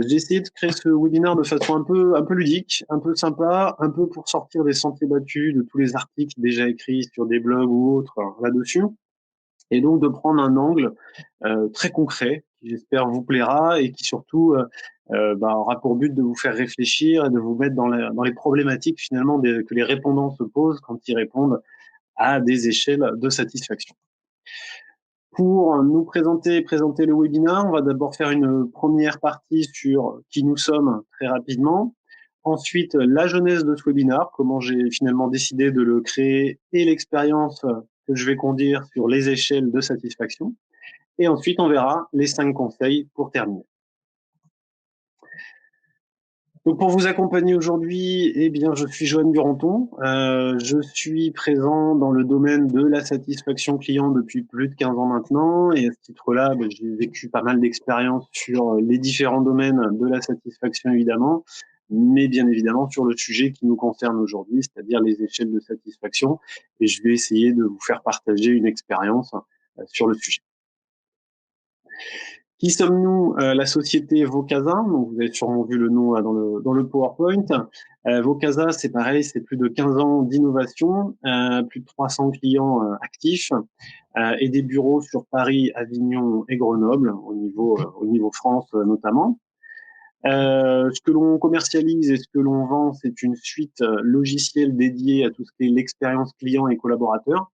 J'ai essayé de créer ce webinaire de façon un peu ludique, un peu sympa, un peu pour sortir des sentiers battus de tous les articles déjà écrits sur des blogs ou autres là-dessus, et donc de prendre un angle très concret qui j'espère vous plaira et qui surtout aura pour but de vous faire réfléchir et de vous mettre dans les problématiques finalement que les répondants se posent quand ils répondent à des échelles de satisfaction. Pour nous présenter le webinaire, on va d'abord faire une première partie sur qui nous sommes très rapidement. Ensuite, la genèse de ce webinaire, comment j'ai finalement décidé de le créer et l'expérience que je vais conduire sur les échelles de satisfaction. Et ensuite, on verra les 5 conseils pour terminer. Donc pour vous accompagner aujourd'hui, eh bien, je suis Johan Duranton. Je suis présent dans le domaine de la satisfaction client depuis plus de 15 ans maintenant. Et à ce titre-là, j'ai vécu pas mal d'expériences sur les différents domaines de la satisfaction, évidemment, mais bien évidemment sur le sujet qui nous concerne aujourd'hui, c'est-à-dire les échelles de satisfaction. Et je vais essayer de vous faire partager une expérience sur le sujet. Qui sommes-nous? La société Vocasa, donc vous avez sûrement vu le nom là, dans le PowerPoint. Vocasa, c'est pareil, c'est plus de 15 ans d'innovation, plus de 300 clients actifs et des bureaux sur Paris, Avignon et Grenoble, au niveau France notamment. Ce que l'on commercialise et ce que l'on vend, c'est une suite logicielle dédiée à tout ce qui est l'expérience client et collaborateur,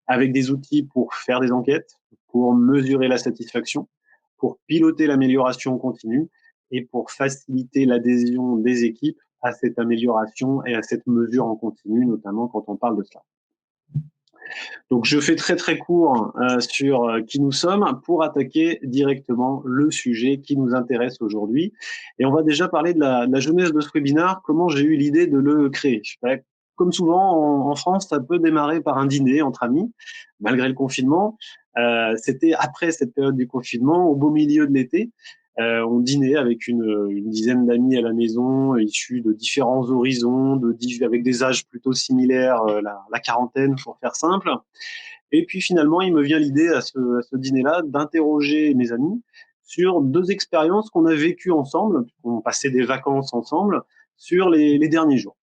avec des outils pour faire des enquêtes, pour mesurer la satisfaction, pour piloter l'amélioration continue et pour faciliter l'adhésion des équipes à cette amélioration et à cette mesure en continu, notamment quand on parle de cela. Donc je fais très très court sur qui nous sommes pour attaquer directement le sujet qui nous intéresse aujourd'hui. Et on va déjà parler de la genèse de ce webinaire, comment j'ai eu l'idée de le créer. Comme souvent en France, ça peut démarrer par un dîner entre amis, malgré le confinement. C'était après cette période du confinement, au beau milieu de l'été. On dînait avec une dizaine d'amis à la maison, issus de différents horizons, avec des âges plutôt similaires, la quarantaine pour faire simple. Et puis finalement, il me vient l'idée à ce dîner-là d'interroger mes amis sur 2 expériences qu'on a vécues ensemble, on passait des vacances ensemble, sur les derniers jours.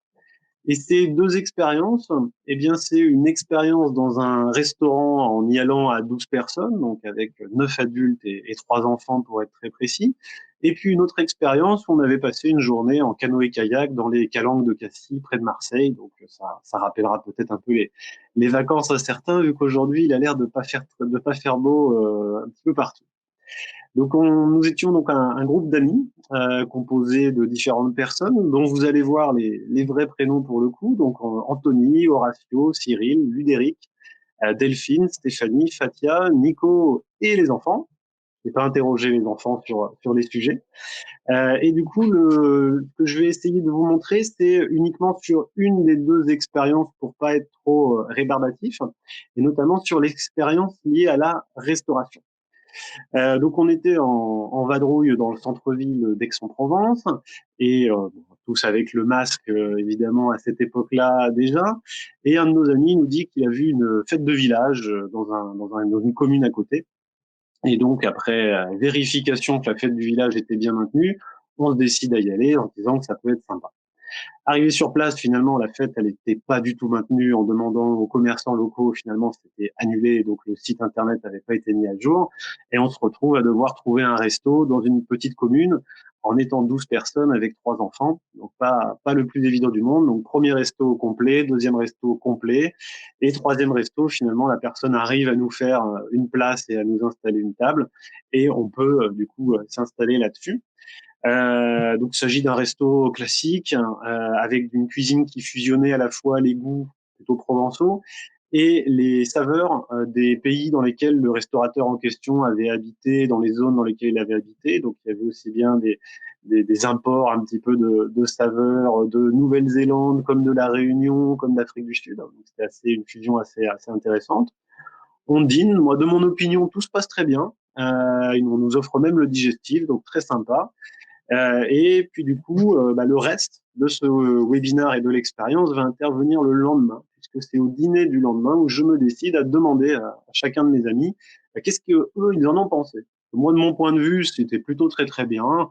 Et ces 2 expériences, eh bien, c'est une expérience dans un restaurant en y allant à 12 personnes, donc avec 9 adultes et 3 enfants pour être très précis. Et puis une autre expérience où on avait passé une journée en canoë-kayak dans les calanques de Cassis, près de Marseille. Donc ça rappellera peut-être un peu les vacances à certains, vu qu'aujourd'hui il a l'air de pas faire beau un petit peu partout. Donc nous étions donc un groupe d'amis composé de différentes personnes dont vous allez voir les vrais prénoms pour le coup. Donc Anthony, Horatio, Cyril, Ludéric, Delphine, Stéphanie, Fatia, Nico et les enfants. Je n'ai pas interrogé les enfants sur les sujets. Et du coup, ce que je vais essayer de vous montrer, c'est uniquement sur une des 2 expériences pour pas être trop rébarbatif, et notamment sur l'expérience liée à la restauration. Donc on était en vadrouille dans le centre-ville d'Aix-en-Provence et tous avec le masque évidemment à cette époque-là déjà. Et un de nos amis nous dit qu'il a vu une fête de village dans une commune à côté. Et donc après vérification que la fête du village était bien maintenue, on se décide à y aller en disant que ça peut être sympa. Arrivé sur place, finalement, la fête, elle n'était pas du tout maintenue. En demandant aux commerçants locaux, finalement, c'était annulé. Donc, le site internet n'avait pas été mis à jour. Et on se retrouve à devoir trouver un resto dans une petite commune en étant 12 personnes avec 3 enfants. Donc, pas le plus évident du monde. Donc, premier resto complet, deuxième resto complet. Et troisième resto, finalement, la personne arrive à nous faire une place et à nous installer une table. Et on peut, du coup, s'installer là-dessus. Donc il s'agit d'un resto classique avec une cuisine qui fusionnait à la fois les goûts plutôt provençaux et les saveurs des pays dans lesquels le restaurateur en question avait habité, dans les zones dans lesquelles il avait habité. Donc il y avait aussi bien des imports un petit peu de saveurs de Nouvelle-Zélande, comme de la Réunion, comme d'Afrique du Sud. Donc c'était une fusion assez intéressante. On dîne, moi de mon opinion, tout se passe très bien. On nous offre même le digestif, donc très sympa. Et puis du coup, le reste de ce webinaire et de l'expérience va intervenir le lendemain, puisque c'est au dîner du lendemain où je me décide à demander à chacun de mes amis qu'est-ce qu'eux, ils en ont pensé. Moi, de mon point de vue, c'était plutôt très très bien.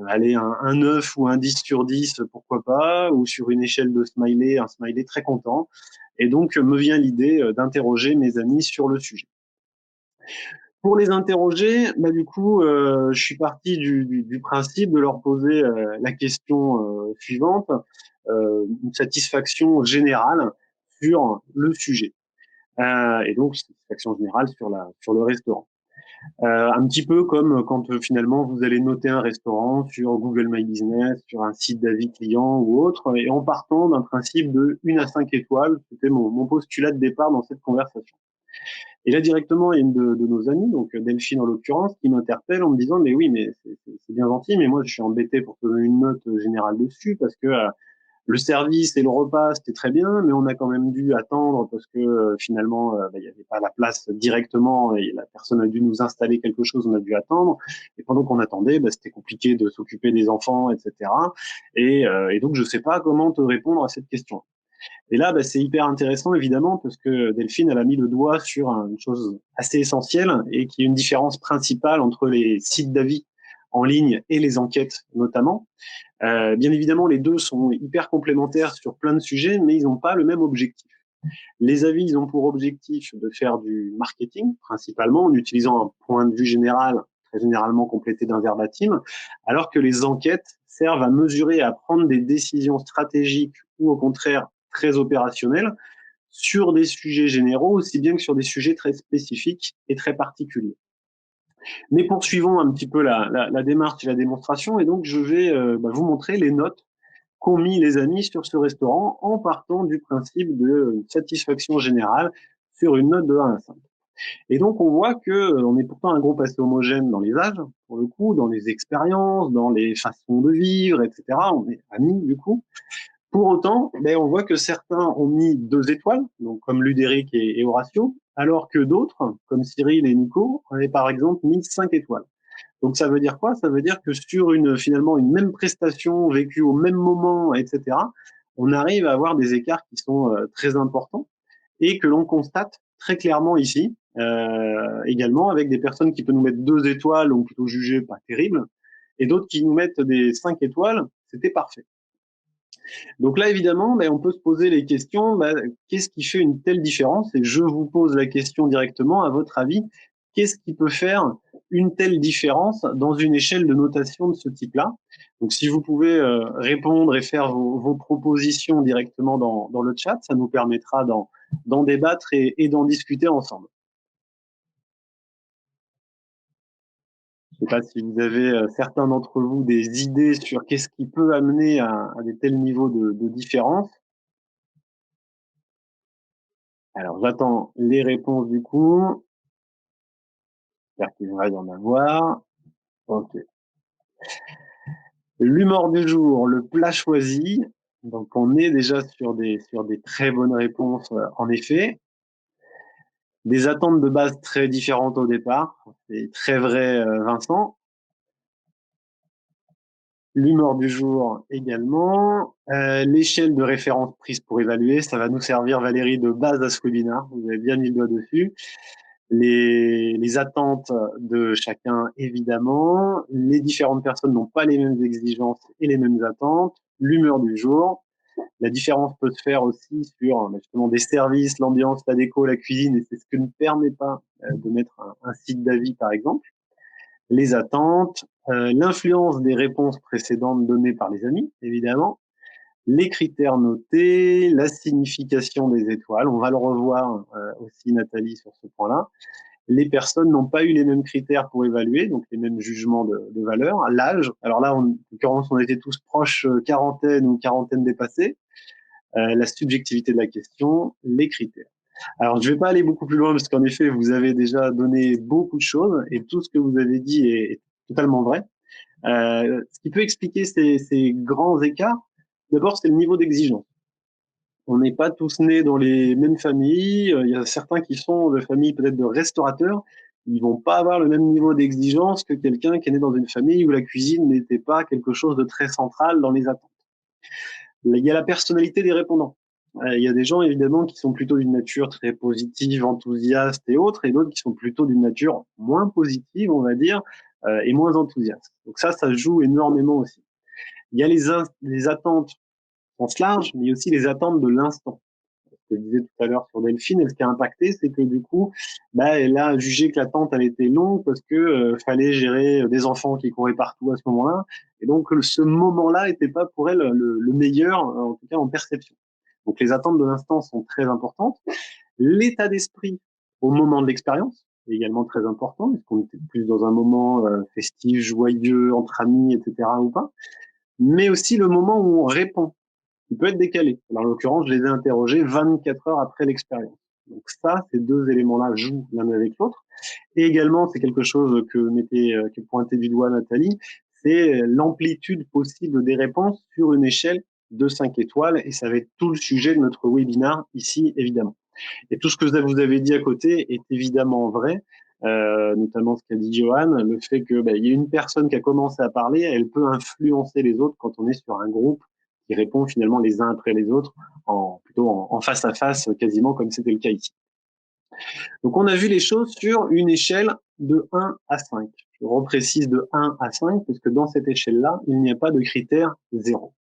Allez, un 9 ou un 10 sur 10, pourquoi pas, ou sur une échelle de smiley, un smiley très content. Et donc, me vient l'idée d'interroger mes amis sur le sujet. Pour les interroger, bah, du coup, je suis parti du principe de leur poser la question suivante, une satisfaction générale sur le sujet. Et donc, satisfaction générale sur le restaurant. Un petit peu comme quand finalement vous allez noter un restaurant sur Google My Business, sur un site d'avis client ou autre, et en partant d'un principe de 1 à 5 étoiles, c'était mon postulat de départ dans cette conversation. Et là, directement, il y a une de nos amies, donc Delphine en l'occurrence, qui m'interpelle en me disant, mais oui, mais c'est bien gentil, mais moi, je suis embêté pour te donner une note générale dessus parce que le service et le repas, c'était très bien, mais on a quand même dû attendre parce que finalement, il n'y avait pas la place directement et la personne a dû nous installer quelque chose, on a dû attendre. Et pendant qu'on attendait, c'était compliqué de s'occuper des enfants, etc. Et donc, je ne sais pas comment te répondre à cette question. Et là, c'est hyper intéressant, évidemment, parce que Delphine, elle a mis le doigt sur une chose assez essentielle et qui est une différence principale entre les sites d'avis en ligne et les enquêtes, notamment. Bien évidemment, les deux sont hyper complémentaires sur plein de sujets, mais ils n'ont pas le même objectif. Les avis, ils ont pour objectif de faire du marketing, principalement, en utilisant un point de vue général, très généralement complété d'un verbatim, alors que les enquêtes servent à mesurer, à prendre des décisions stratégiques ou au contraire très opérationnelles sur des sujets généraux, aussi bien que sur des sujets très spécifiques et très particuliers. Mais poursuivons un petit peu la démarche et la démonstration, et donc je vais vous montrer les notes qu'ont mis les amis sur ce restaurant en partant du principe de satisfaction générale sur une note de 1 à 5. Et donc on voit que on est pourtant un groupe assez homogène dans les âges, pour le coup, dans les expériences, dans les façons de vivre, etc. On est amis du coup. Pour autant, on voit que certains ont mis 2 étoiles, donc comme Ludéric et Horatio, alors que d'autres, comme Cyril et Nico, avaient par exemple mis 5 étoiles. Donc ça veut dire quoi? Ça veut dire que sur finalement une même prestation vécue au même moment, etc., on arrive à avoir des écarts qui sont très importants et que l'on constate très clairement ici, également avec des personnes qui peuvent nous mettre 2 étoiles, ou plutôt jugées pas terribles, et d'autres qui nous mettent des 5 étoiles, c'était parfait. Donc là, évidemment, on peut se poser les questions, qu'est-ce qui fait une telle différence? Et je vous pose la question directement, à votre avis, qu'est-ce qui peut faire une telle différence dans une échelle de notation de ce type-là? Donc si vous pouvez répondre et faire vos propositions directement dans le chat, ça nous permettra d'en débattre et d'en discuter ensemble. Je ne sais pas si vous avez, certains d'entre vous, des idées sur qu'est-ce qui peut amener à des tels niveaux de différence. Alors, j'attends les réponses du coup. J'espère qu'il va y en avoir. Ok. L'humour du jour, le plat choisi. Donc, on est déjà sur des très bonnes réponses, en effet. Des attentes de base très différentes au départ. C'est très vrai, Vincent. L'humour du jour également. L'échelle de référence prise pour évaluer. Ça va nous servir, Valérie, de base à ce webinaire. Vous avez bien mis le doigt dessus. Les attentes de chacun, évidemment. Les différentes personnes n'ont pas les mêmes exigences et les mêmes attentes. L'humeur du jour. La différence peut se faire aussi sur justement des services, l'ambiance, la déco, la cuisine, et c'est ce que ne permet pas de mettre un site d'avis, par exemple. Les attentes, l'influence des réponses précédentes données par les amis, évidemment, les critères notés, la signification des étoiles. On va le revoir aussi, Nathalie, sur ce point-là. Les personnes n'ont pas eu les mêmes critères pour évaluer, donc les mêmes jugements de valeur. L'âge, alors là, en l'occurrence, on était tous proches quarantaine ou quarantaine dépassée. La subjectivité de la question, les critères. Alors, je ne vais pas aller beaucoup plus loin parce qu'en effet, vous avez déjà donné beaucoup de choses et tout ce que vous avez dit est totalement vrai. Ce qui peut expliquer ces grands écarts, d'abord, c'est le niveau d'exigence. On n'est pas tous nés dans les mêmes familles. Il y a certains qui sont de familles peut-être de restaurateurs. Ils vont pas avoir le même niveau d'exigence que quelqu'un qui est né dans une famille où la cuisine n'était pas quelque chose de très central dans les attentes. Il y a la personnalité des répondants. Il y a des gens, évidemment, qui sont plutôt d'une nature très positive, enthousiaste et autres, et d'autres qui sont plutôt d'une nature moins positive, on va dire, et moins enthousiastes. Donc ça joue énormément aussi. Il y a les attentes au sens large, mais aussi les attentes de l'instant. Ce que je disais tout à l'heure sur Delphine, et ce qui a impacté, c'est que du coup, elle a jugé que l'attente elle était longue parce que fallait gérer des enfants qui couraient partout à ce moment-là, et donc ce moment-là n'était pas pour elle le meilleur, en tout cas en perception. Donc les attentes de l'instant sont très importantes. L'état d'esprit au moment de l'expérience est également très important, puisqu'on était plus dans un moment festif, joyeux, entre amis, etc. ou pas, mais aussi le moment où on répond il peut être décalé. Alors, en l'occurrence, je les ai interrogés 24 heures après l'expérience. Donc ça, ces deux éléments-là jouent l'un avec l'autre. Et également, c'est quelque chose que pointait du doigt Nathalie, c'est l'amplitude possible des réponses sur une échelle de 5 étoiles. Et ça va être tout le sujet de notre webinaire ici, évidemment. Et tout ce que vous avez dit à côté est évidemment vrai. Notamment ce qu'a dit Johan, le fait qu'il y ait une personne qui a commencé à parler, elle peut influencer les autres quand on est sur un groupe qui répond finalement les uns après les autres, plutôt en face à face, quasiment comme c'était le cas ici. Donc on a vu les choses sur une échelle de 1 à 5. Je reprécise de 1 à 5, parce que dans cette échelle-là, il n'y a pas de critère 0.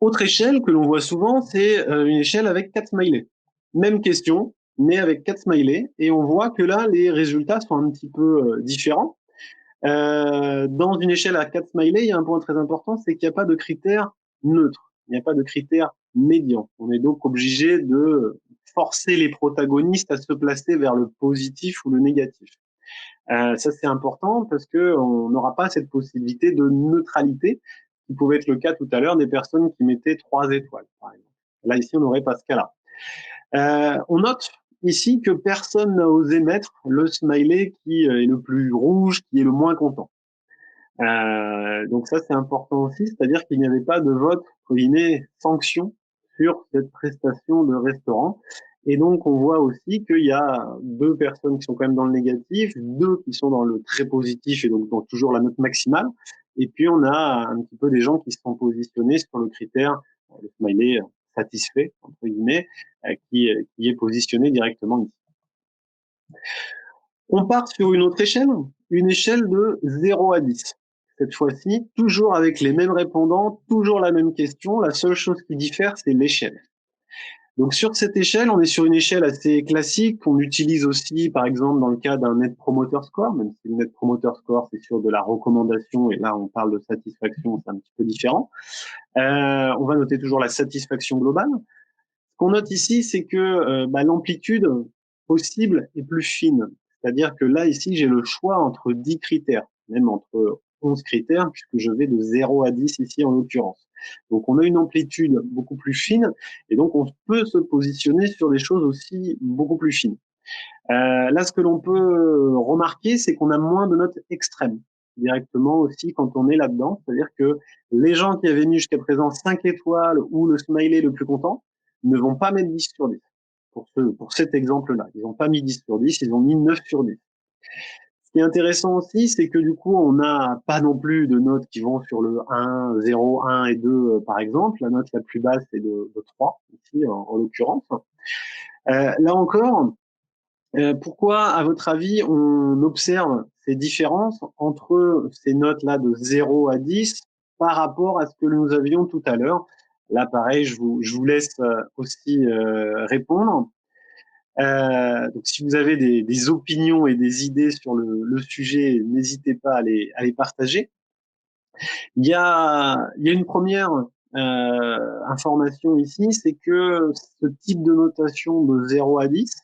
Autre échelle que l'on voit souvent, c'est une échelle avec 4 smileys. Même question, mais avec 4 smileys, et on voit que là, les résultats sont un petit peu différents. Dans une échelle à 4 smileys, il y a un point très important, c'est qu'il n'y a pas de critère neutre, il n'y a pas de critère médian. On est donc obligé de forcer les protagonistes à se placer vers le positif ou le négatif. Ça, c'est important parce qu'on n'aura pas cette possibilité de neutralité qui pouvait être le cas tout à l'heure des personnes qui mettaient 3 étoiles, par exemple. Là, ici, on n'aurait pas ce cas-là. On note ici que personne n'a osé mettre le smiley qui est le plus rouge, qui est le moins content. Donc ça, c'est important aussi, c'est-à-dire qu'il n'y avait pas de vote, entre guillemets, sanction sur cette prestation de restaurant. Et donc, on voit aussi qu'il y a 2 personnes qui sont quand même dans le négatif, 2 qui sont dans le très positif et donc dans toujours la note maximale. Et puis, on a un petit peu des gens qui se sont positionnés sur le critère, le smiley satisfait, entre guillemets, qui est positionné directement ici. On part sur une autre échelle, une échelle de 0 à 10. Cette fois-ci, toujours avec les mêmes répondants, toujours la même question. La seule chose qui diffère, c'est l'échelle. Donc sur cette échelle, on est sur une échelle assez classique qu'on utilise aussi, par exemple, dans le cas d'un Net Promoter Score, même si le Net Promoter Score, c'est sur de la recommandation, et là, on parle de satisfaction, c'est un petit peu différent. On va noter toujours la satisfaction globale. Ce qu'on note ici, c'est que l'amplitude possible est plus fine. C'est-à-dire que là, ici, j'ai le choix entre 10 critères, même entre 11 critères, puisque je vais de 0 à 10 ici en l'occurrence. Donc, on a une amplitude beaucoup plus fine, et donc on peut se positionner sur des choses aussi beaucoup plus fines. Là, ce que l'on peut remarquer, c'est qu'on a moins de notes extrêmes directement aussi quand on est là-dedans. C'est-à-dire que les gens qui avaient mis jusqu'à présent 5 étoiles ou le smiley le plus content ne vont pas mettre 10 sur 10 pour cet exemple-là. Ils n'ont pas mis 10 sur 10, ils ont mis 9 sur 10. Ce qui est intéressant aussi, c'est que du coup, on n'a pas non plus de notes qui vont sur le 1, 0, 1 et 2, par exemple. La note la plus basse est de 3, ici, en l'occurrence. Là encore, pourquoi, à votre avis, on observe ces différences entre ces notes-là de 0 à 10 par rapport à ce que nous avions tout à l'heure? Là, pareil, je vous laisse aussi répondre. Donc, si vous avez des opinions et des idées sur le sujet, n'hésitez pas à les partager. Il y a une première information ici, c'est que ce type de notation de 0 à 10,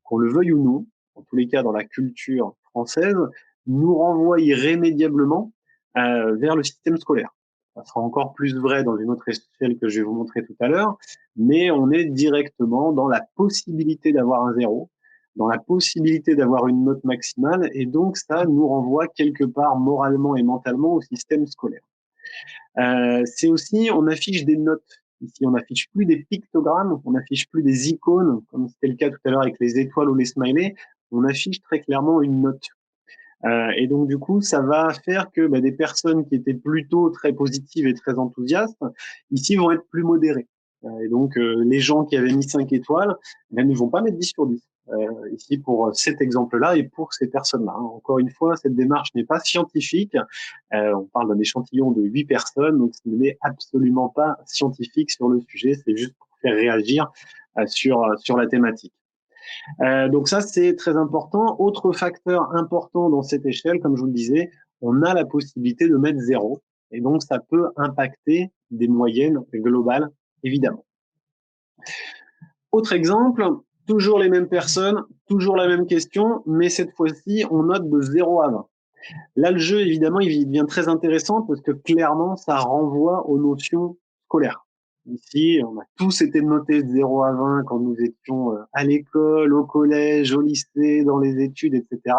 qu'on le veuille ou non, en tous les cas dans la culture française, nous renvoie irrémédiablement vers le système scolaire. Ça sera encore plus vrai dans une autre échelle que je vais vous montrer tout à l'heure, mais on est directement dans la possibilité d'avoir un 0, dans la possibilité d'avoir une note maximale, et donc ça nous renvoie quelque part moralement et mentalement au système scolaire. C'est aussi, on affiche des notes. Ici, on n'affiche plus des pictogrammes, on n'affiche plus des icônes, comme c'était le cas tout à l'heure avec les étoiles ou les smileys. On affiche très clairement une note. Et donc, du coup, ça va faire que des personnes qui étaient plutôt très positives et très enthousiastes, ici, vont être plus modérées. Et donc, les gens qui avaient mis 5 étoiles, ne vont pas mettre 10 sur 10. ici pour cet exemple-là et pour ces personnes-là. Encore une fois, cette démarche n'est pas scientifique. On parle d'un échantillon de 8 personnes, donc ce n'est absolument pas scientifique sur le sujet, c'est juste pour faire réagir sur la thématique. Donc ça, c'est très important. Autre facteur important dans cette échelle, comme je vous le disais, on a la possibilité de mettre 0. Et donc, ça peut impacter des moyennes globales, évidemment. Autre exemple, toujours les mêmes personnes, toujours la même question, mais cette fois-ci, on note de 0 à 20. Là, le jeu, évidemment, il devient très intéressant parce que clairement, ça renvoie aux notions scolaires. Ici, on a tous été notés de 0 à 20 quand nous étions à l'école, au collège, au lycée, dans les études, etc.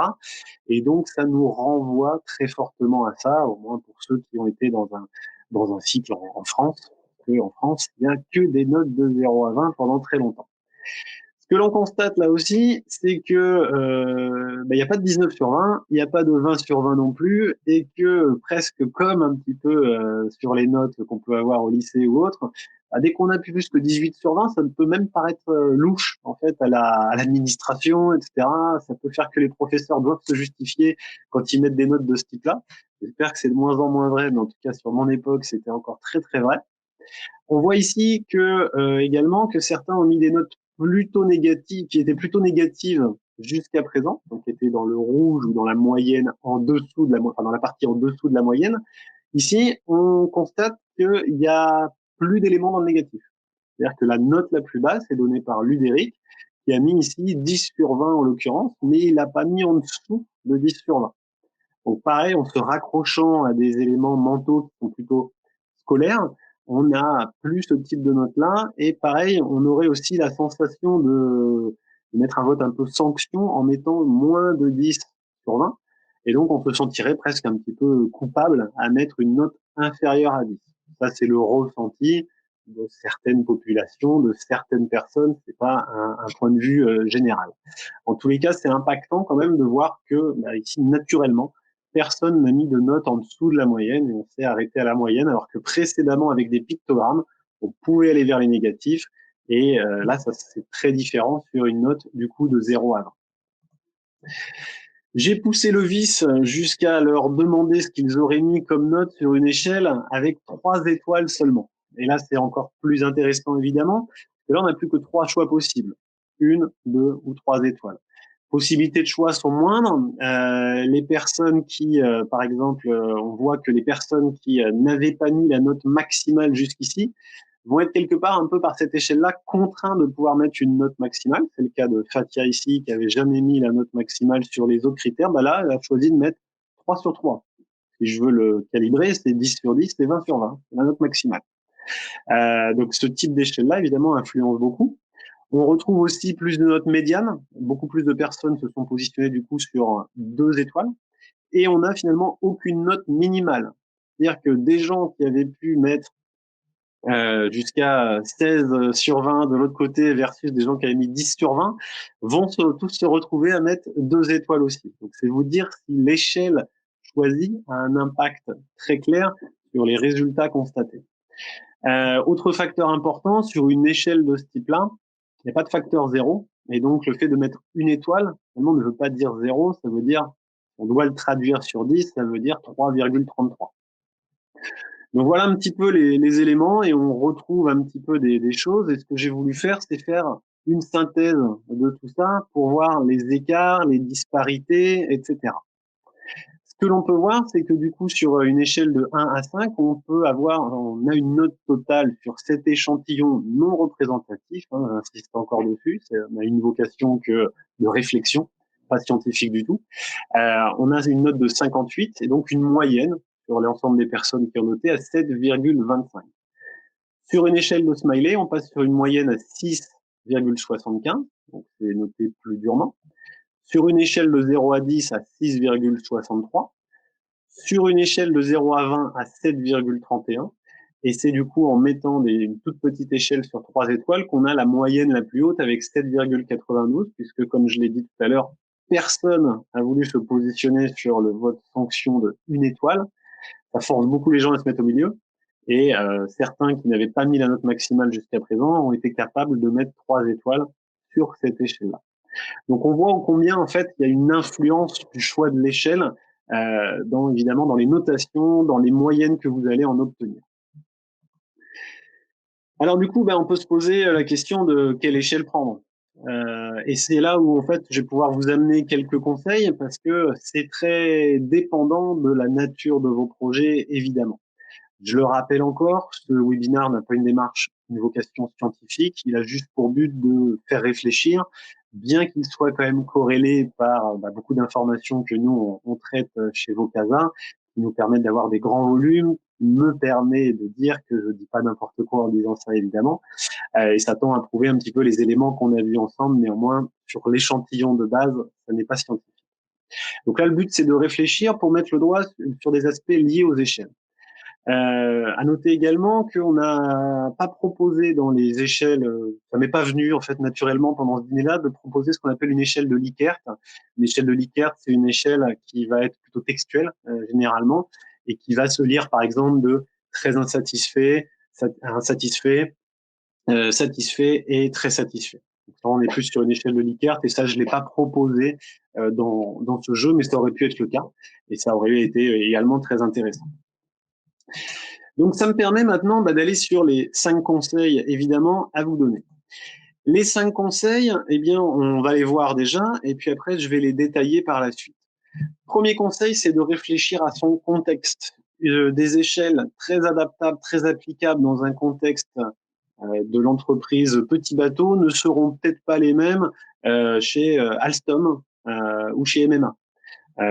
Et donc, ça nous renvoie très fortement à ça, au moins pour ceux qui ont été dans un cycle en France. Parce qu'en France, il n'y a que des notes de 0 à 20 pendant très longtemps. Ce que l'on constate là aussi, c'est que il n'y a pas de 19 sur 20, il n'y a pas de 20 sur 20 non plus, et que presque comme un petit peu sur les notes qu'on peut avoir au lycée ou autre, dès qu'on a plus que 18 sur 20, ça peut même paraître louche en fait à l'administration, etc. Ça peut faire que les professeurs doivent se justifier quand ils mettent des notes de ce type-là. J'espère que c'est de moins en moins vrai, mais en tout cas sur mon époque, c'était encore très très vrai. On voit ici que également que certains ont mis des notes plutôt négatives, qui étaient plutôt négatives jusqu'à présent, donc qui étaient dans le rouge ou dans la moyenne en dessous de dans la partie en dessous de la moyenne. Ici, on constate qu'il y a plus d'éléments dans le négatif. C'est-à-dire que la note la plus basse est donnée par Ludéric, qui a mis ici 10 sur 20 en l'occurrence, mais il n'a pas mis en dessous de 10 sur 20. Donc pareil, en se raccrochant à des éléments mentaux qui sont plutôt scolaires, on a plus ce type de note-là. Et pareil, on aurait aussi la sensation de mettre un vote un peu sanction en mettant moins de 10 sur 20. Et donc, on se sentirait presque un petit peu coupable à mettre une note inférieure à 10. Ça, c'est le ressenti de certaines populations, de certaines personnes. C'est pas un point de vue général. En tous les cas, c'est impactant quand même de voir que ici, naturellement, personne n'a mis de note en dessous de la moyenne et on s'est arrêté à la moyenne, alors que précédemment, avec des pictogrammes, on pouvait aller vers les négatifs. Et là, ça c'est très différent sur une note du coup de 0 à 20. J'ai poussé le vice jusqu'à leur demander ce qu'ils auraient mis comme note sur une échelle avec 3 étoiles seulement. Et là, c'est encore plus intéressant, évidemment, parce que là, on n'a plus que 3 choix possibles. 1, 2 ou 3 étoiles. Possibilités de choix sont moindres. Les personnes qui, par exemple, on voit que les personnes qui n'avaient pas mis la note maximale jusqu'ici vont être quelque part un peu par cette échelle-là contraints de pouvoir mettre une note maximale. C'est le cas de Fatia ici qui avait jamais mis la note maximale sur les autres critères. Là, elle a choisi de mettre 3 sur 3. Si je veux le calibrer, c'est 10 sur 10, c'est 20 sur 20. C'est la note maximale. Donc ce type d'échelle-là, évidemment, influence beaucoup. On retrouve aussi plus de notes médianes. Beaucoup plus de personnes se sont positionnées du coup sur 2 étoiles. Et on n'a finalement aucune note minimale. C'est-à-dire que des gens qui avaient pu mettre jusqu'à 16 sur 20 de l'autre côté versus des gens qui avaient mis 10 sur 20 vont tous se retrouver à mettre 2 étoiles aussi. Donc c'est vous dire si l'échelle choisie a un impact très clair sur les résultats constatés. Autre facteur important, sur une échelle de ce type-là, il n'y a pas de facteur 0. Et donc, le fait de mettre une étoile, finalement, ne veut pas dire 0, ça veut dire, on doit le traduire sur 10, ça veut dire 3,33. Donc voilà un petit peu les éléments et on retrouve un petit peu des choses. Et ce que j'ai voulu faire, c'est faire une synthèse de tout ça pour voir les écarts, les disparités, etc. Ce que l'on peut voir, c'est que du coup, sur une échelle de 1 à 5, on a une note totale sur cet échantillon non représentatif, j'insiste encore dessus, on a une vocation de réflexion, pas scientifique du tout. On a une note de 58 et donc une moyenne sur l'ensemble des personnes qui ont noté à 7,25. Sur une échelle de Smiley, on passe sur une moyenne à 6,75, donc c'est noté plus durement. Sur une échelle de 0 à 10 à 6,63. Sur une échelle de 0 à 20 à 7,31. Et c'est du coup en mettant une toute petite échelle sur 3 étoiles qu'on a la moyenne la plus haute avec 7,92, puisque comme je l'ai dit tout à l'heure, personne a voulu se positionner sur le vote sanction de une étoile. Ça force beaucoup les gens à se mettre au milieu. Et certains qui n'avaient pas mis la note maximale jusqu'à présent ont été capables de mettre 3 étoiles sur cette échelle-là. Donc on voit ô combien en fait il y a une influence du choix de l'échelle évidemment dans les notations, dans les moyennes que vous allez en obtenir. Alors du coup, on peut se poser la question de quelle échelle prendre. Et c'est là où en fait je vais pouvoir vous amener quelques conseils parce que c'est très dépendant de la nature de vos projets, évidemment. Je le rappelle encore, ce webinaire n'a pas une démarche, une vocation scientifique, il a juste pour but de faire réfléchir, bien qu'il soit quand même corrélé par beaucoup d'informations que nous, on traite chez Vocasa, qui nous permettent d'avoir des grands volumes, qui me permet de dire que je ne dis pas n'importe quoi en disant ça, évidemment, et ça tend à prouver un petit peu les éléments qu'on a vus ensemble, néanmoins, sur l'échantillon de base, ça n'est pas scientifique. Donc là, le but, c'est de réfléchir pour mettre le doigt sur des aspects liés aux échelles. À noter également qu'on n'a pas proposé dans les échelles, ça m'est pas venu en fait naturellement pendant ce dîner-là de proposer ce qu'on appelle une échelle de Likert. Une échelle de Likert, c'est une échelle qui va être plutôt textuelle généralement et qui va se lire par exemple de très insatisfait, insatisfait, satisfait et très satisfait. Donc, là, on est plus sur une échelle de Likert et ça je l'ai pas proposé dans ce jeu, mais ça aurait pu être le cas et ça aurait été également très intéressant. Donc, ça me permet maintenant d'aller sur les 5 conseils, évidemment, à vous donner. Les 5 conseils, eh bien, on va les voir déjà, et puis après, je vais les détailler par la suite. Premier conseil, c'est de réfléchir à son contexte. Des échelles très adaptables, très applicables dans un contexte de l'entreprise petit bateau ne seront peut-être pas les mêmes chez Alstom ou chez MMA.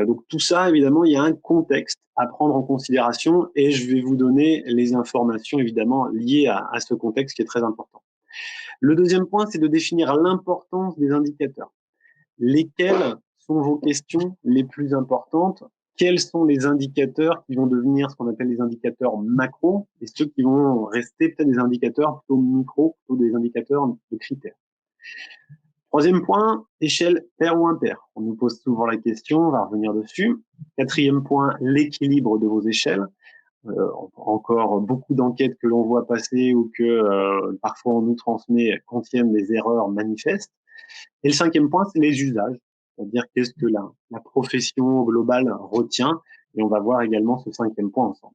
Donc tout ça, évidemment, il y a un contexte à prendre en considération et je vais vous donner les informations, évidemment, liées à ce contexte qui est très important. Le deuxième point, c'est de définir l'importance des indicateurs. Lesquelles sont vos questions les plus importantes? Quels sont les indicateurs qui vont devenir ce qu'on appelle les indicateurs macro et ceux qui vont rester peut-être des indicateurs plutôt micro, plutôt des indicateurs de critères. Troisième point, échelle paire ou impair. On nous pose souvent la question, on va revenir dessus. Quatrième point, l'équilibre de vos échelles. Encore beaucoup d'enquêtes que l'on voit passer ou que parfois on nous transmet contiennent des erreurs manifestes. Et le cinquième point, c'est les usages, c'est-à-dire qu'est-ce que la profession globale retient. Et on va voir également ce cinquième point ensemble.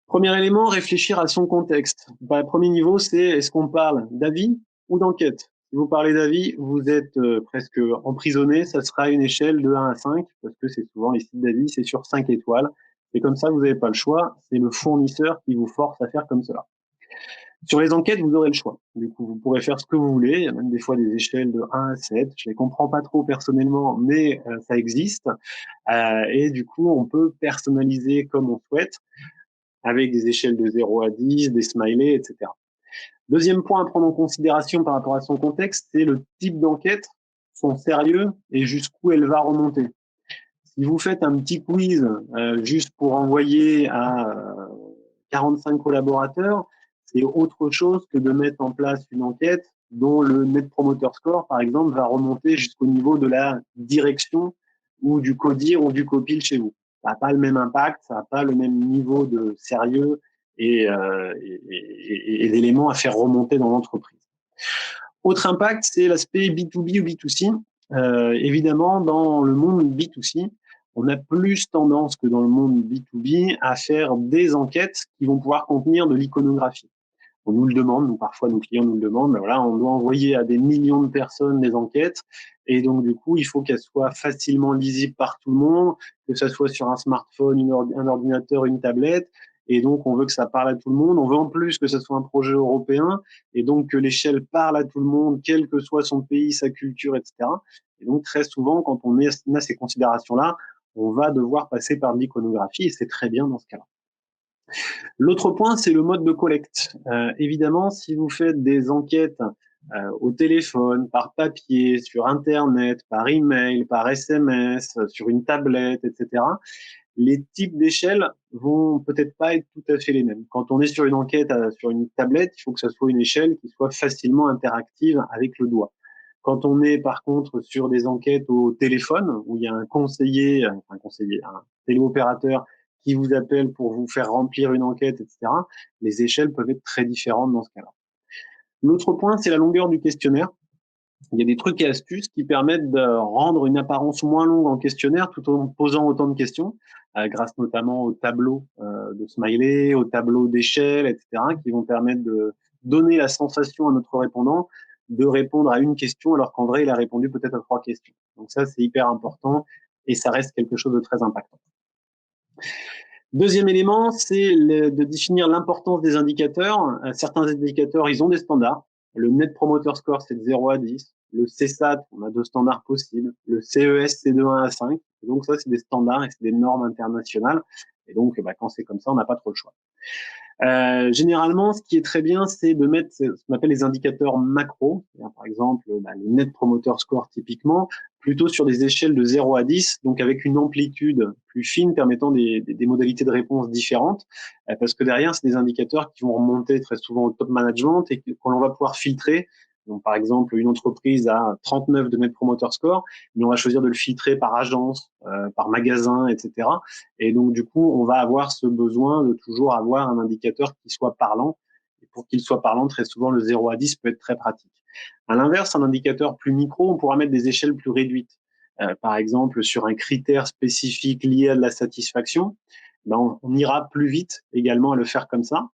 Premier élément, réfléchir à son contexte. Premier niveau, c'est est-ce qu'on parle d'avis ou d'enquête? Si vous parlez d'avis, vous êtes presque emprisonné. Ça sera une échelle de 1 à 5, parce que c'est souvent les sites d'avis, c'est sur 5 étoiles. Et comme ça, vous n'avez pas le choix. C'est le fournisseur qui vous force à faire comme cela. Sur les enquêtes, vous aurez le choix. Du coup, vous pourrez faire ce que vous voulez. Il y a même des fois des échelles de 1 à 7. Je les comprends pas trop personnellement, mais ça existe. Et du coup, on peut personnaliser comme on souhaite, avec des échelles de 0 à 10, des smileys, etc. Deuxième point à prendre en considération par rapport à son contexte, c'est le type d'enquête, son sérieux et jusqu'où elle va remonter. Si vous faites un petit quiz juste pour envoyer à 45 collaborateurs, c'est autre chose que de mettre en place une enquête dont le Net Promoter Score, par exemple, va remonter jusqu'au niveau de la direction ou du codir ou du copil chez vous. Ça n'a pas le même impact, ça n'a pas le même niveau de sérieux et d'éléments à faire remonter dans l'entreprise. Autre impact, c'est l'aspect B2B ou B2C. Évidemment, dans le monde B2C, on a plus tendance que dans le monde B2B à faire des enquêtes qui vont pouvoir contenir de l'iconographie. On nous le demande, nous, parfois nos clients nous le demandent, voilà, on doit envoyer à des millions de personnes des enquêtes, et donc du coup, il faut qu'elles soient facilement lisibles par tout le monde, que ça soit sur un smartphone, un ordinateur, une tablette, et donc on veut que ça parle à tout le monde. On veut en plus que ce soit un projet européen, et donc que l'échelle parle à tout le monde, quel que soit son pays, sa culture, etc. Et donc très souvent, quand on a ces considérations-là, on va devoir passer par l'iconographie, et c'est très bien dans ce cas-là. L'autre point, c'est le mode de collecte. Évidemment, si vous faites des enquêtes au téléphone, par papier, sur Internet, par email, par SMS, sur une tablette, etc., les types d'échelles vont peut-être pas être tout à fait les mêmes. Quand on est sur une enquête sur une tablette, il faut que ce soit une échelle qui soit facilement interactive avec le doigt. Quand on est par contre sur des enquêtes au téléphone, où il y a un téléopérateur qui vous appelle pour vous faire remplir une enquête, etc., les échelles peuvent être très différentes dans ce cas-là. L'autre point, c'est la longueur du questionnaire. il y a des trucs et astuces qui permettent de rendre une apparence moins longue en questionnaire tout en posant autant de questions, grâce notamment aux tableaux de smiley, aux tableaux d'échelle, etc., qui vont permettre de donner la sensation à notre répondant de répondre à une question alors qu'en vrai, il a répondu peut-être à 3 questions. Donc ça, c'est hyper important et ça reste quelque chose de très impactant. Deuxième élément, c'est de définir l'importance des indicateurs. Certains indicateurs, ils ont des standards. Le Net Promoter Score, c'est de 0 à 10. Le CSAT, on a 2 standards possibles. Le CES, c'est de 1 à 5. Et donc ça, c'est des standards et c'est des normes internationales. Et donc, quand c'est comme ça, on n'a pas trop le choix. Généralement, ce qui est très bien, c'est de mettre ce qu'on appelle les indicateurs macro, par exemple le Net Promoter Score typiquement, plutôt sur des échelles de 0 à 10, donc avec une amplitude plus fine permettant des modalités de réponse différentes, parce que derrière, c'est des indicateurs qui vont remonter très souvent au top management et qu'on va pouvoir filtrer. Donc, par exemple, une entreprise a 39 de Net Promoter Score, mais on va choisir de le filtrer par agence, par magasin, etc. Et donc, du coup, on va avoir ce besoin de toujours avoir un indicateur qui soit parlant. Et pour qu'il soit parlant, très souvent, le 0 à 10 peut être très pratique. À l'inverse, un indicateur plus micro, on pourra mettre des échelles plus réduites. Par exemple, sur un critère spécifique lié à de la satisfaction, ben, on ira plus vite également à le faire comme ça.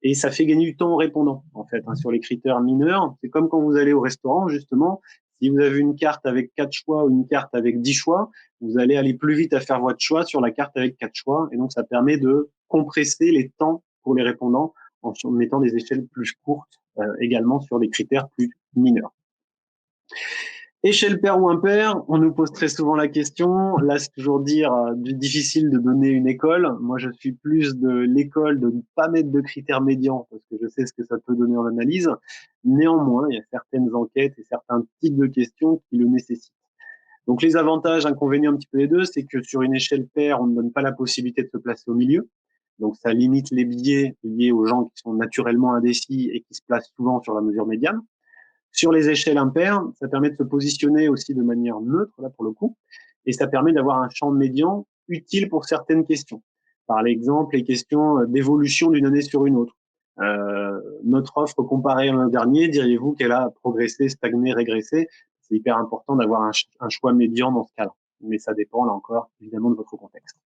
Et ça fait gagner du temps aux répondants, en fait, sur les critères mineurs. C'est comme quand vous allez au restaurant, justement. Si vous avez une carte avec 4 choix ou une carte avec 10 choix, vous allez aller plus vite à faire votre choix sur la carte avec 4 choix. Et donc, ça permet de compresser les temps pour les répondants en mettant des échelles plus courtes également sur les critères plus mineurs. Échelle paire ou impair, on nous pose très souvent la question. Là, c'est toujours difficile de donner une école. Moi, je suis plus de l'école de ne pas mettre de critères médians parce que je sais ce que ça peut donner en analyse. Néanmoins, il y a certaines enquêtes et certains types de questions qui le nécessitent. Donc, les avantages, inconvénients un petit peu les deux, c'est que sur une échelle paire, on ne donne pas la possibilité de se placer au milieu. Donc, ça limite les biais liés aux gens qui sont naturellement indécis et qui se placent souvent sur la mesure médiane. Sur les échelles impaires, ça permet de se positionner aussi de manière neutre, là pour le coup, et ça permet d'avoir un champ médian utile pour certaines questions. Par exemple, les questions d'évolution d'une année sur une autre. Notre offre comparée à l'an dernier, diriez-vous qu'elle a progressé, stagné, régressé? C'est hyper important d'avoir un choix médian dans ce cas-là. Mais ça dépend, là encore, évidemment, de votre contexte.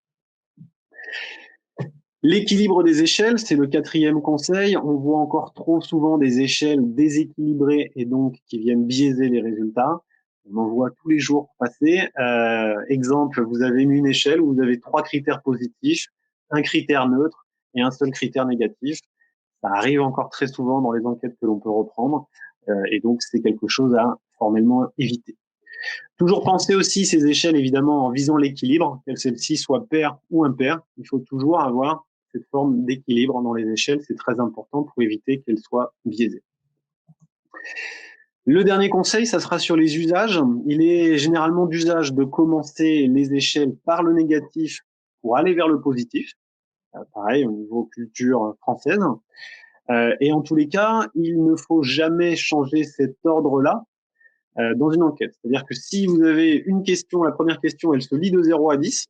L'équilibre des échelles, c'est le 4e conseil. On voit encore trop souvent des échelles déséquilibrées et donc qui viennent biaiser les résultats. On en voit tous les jours passer. Exemple, vous avez une échelle où vous avez 3 critères positifs, un critère neutre et un seul critère négatif. Ça arrive encore très souvent dans les enquêtes que l'on peut reprendre. Et donc, c'est quelque chose à formellement éviter. Toujours penser aussi ces échelles, évidemment, en visant l'équilibre, que celle-ci soit paire ou impaire. Il faut toujours avoir cette forme d'équilibre dans les échelles. C'est très important pour éviter qu'elles soient biaisées. Le dernier conseil, ça sera sur les usages. Il est généralement d'usage de commencer les échelles par le négatif pour aller vers le positif. Pareil, au niveau culture française. Et en tous les cas, il ne faut jamais changer cet ordre-là dans une enquête. C'est-à-dire que si vous avez une question, la première question, elle se lit de 0 à 10,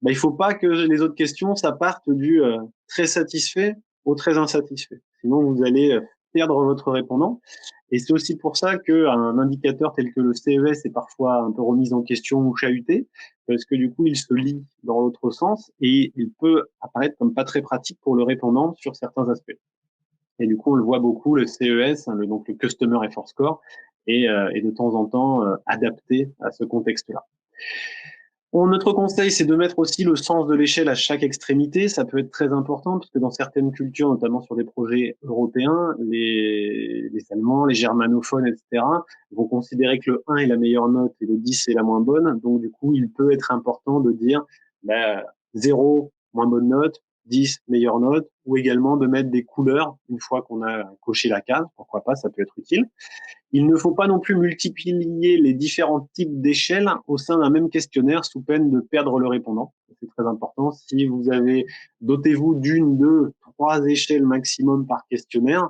il ne faut pas que les autres questions, ça parte du très satisfait au très insatisfait. Sinon, vous allez perdre votre répondant. Et c'est aussi pour ça qu'un indicateur tel que le CES est parfois un peu remis en question ou chahuté, parce que du coup, il se lit dans l'autre sens et il peut apparaître comme pas très pratique pour le répondant sur certains aspects. Et du coup, on le voit beaucoup, le CES, donc le Customer Effort Score, et de temps en temps adapté à ce contexte-là. Notre conseil, c'est de mettre aussi le sens de l'échelle à chaque extrémité. Ça peut être très important parce que dans certaines cultures, notamment sur des projets européens, les Allemands, les germanophones, etc., vont considérer que le 1 est la meilleure note et le 10 est la moins bonne. Donc, du coup, il peut être important de dire 0, moins bonne note, 10, meilleure note, ou également de mettre des couleurs une fois qu'on a coché la case. Pourquoi pas, ça peut être utile. Il ne faut pas non plus multiplier les différents types d'échelles au sein d'un même questionnaire sous peine de perdre le répondant. C'est très important. Si vous avez, dotez-vous d'une, deux, trois échelles maximum par questionnaire.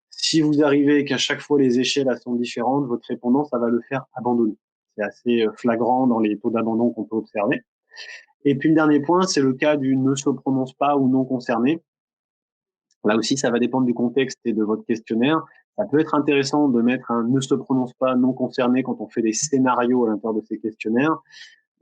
Si vous arrivez qu'à chaque fois les échelles sont différentes, votre répondant, ça va le faire abandonner. C'est assez flagrant dans les taux d'abandon qu'on peut observer. Et puis le dernier point, c'est le cas du ne se prononce pas ou non concerné. Là aussi, ça va dépendre du contexte et de votre questionnaire. Ça peut être intéressant de mettre un ne se prononce pas, non concerné quand on fait des scénarios à l'intérieur de ces questionnaires.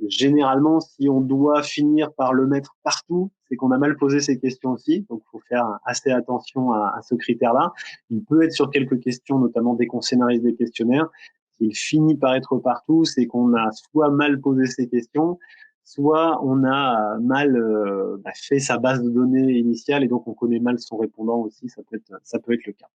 Généralement, si on doit finir par le mettre partout, c'est qu'on a mal posé ces questions aussi. Donc, il faut faire assez attention à ce critère-là. Il peut être sur quelques questions, notamment dès qu'on scénarise des questionnaires. S'il finit par être partout, c'est qu'on a soit mal posé ces questions, soit on a mal fait sa base de données initiale et donc on connaît mal son répondant aussi. Ça peut être le cas.